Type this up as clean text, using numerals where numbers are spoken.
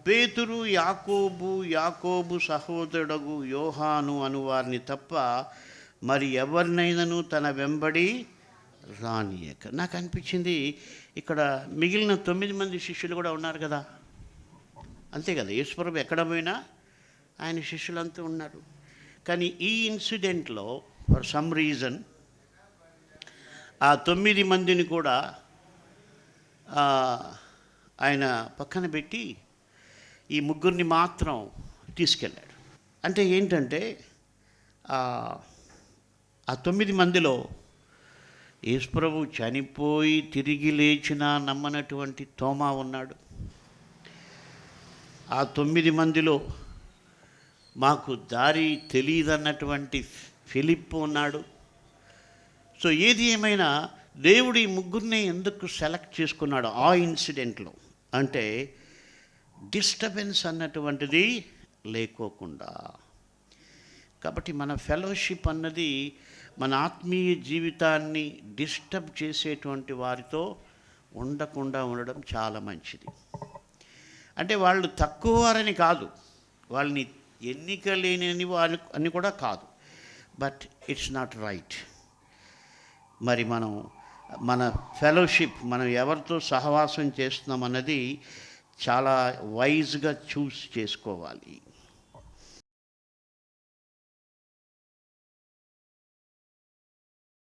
పేతురు, యాకోబు సహోదరుడగు యోహాను అను వారిని తప్ప మరి ఎవరినైనాను తన వెంబడి రానియక. నాకు అనిపించింది ఇక్కడ మిగిలిన 9 మంది శిష్యులు కూడా ఉన్నారు కదా, అంతే కదా. యేసుప్రభు ఎక్కడ పోయినా ఆయన శిష్యులంతా ఉన్నారు. కానీ ఈ ఇన్సిడెంట్లో ఫర్ సమ్ రీజన్ ఆ 9 మందిని కూడా ఆయన పక్కన పెట్టి ఈ ముగ్గురిని మాత్రం తీసుకెళ్ళాడు. అంటే ఏంటంటే ఆ 9 మందిలో యేసుప్రభు చనిపోయి తిరిగి లేచినా నమ్మనటువంటి తోమా ఉన్నాడు. ఆ 9 మందిలో మాకు దారి తెలియదన్నటువంటి ఫిలిప్ ఉన్నాడు. సో ఏది ఏమైనా దేవుడు ఈ ముగ్గురిని ఎందుకు సెలెక్ట్ చేసుకున్నాడు ఆ ఇన్సిడెంట్లో అంటే డిస్టర్బెన్స్ అన్నటువంటిది లేకోకుండా. కాబట్టి మన ఫెలోషిప్ అన్నది మన ఆత్మీయ జీవితాన్ని డిస్టర్బ్ చేసేటువంటి వారితో ఉండకుండా ఉండడం చాలా మంచిది. అంటే వాళ్ళు తక్కువ వారని కాదు, వాళ్ళని ఎన్నిక లేని వారు అని కూడా కాదు, బట్ ఇట్స్ నాట్ రైట్. మరి మన ఫెలోషిప్, మనం ఎవరితో సహవాసం చేస్తున్నాం అన్నది చాలా వైజ్గా చూస్ చేసుకోవాలి.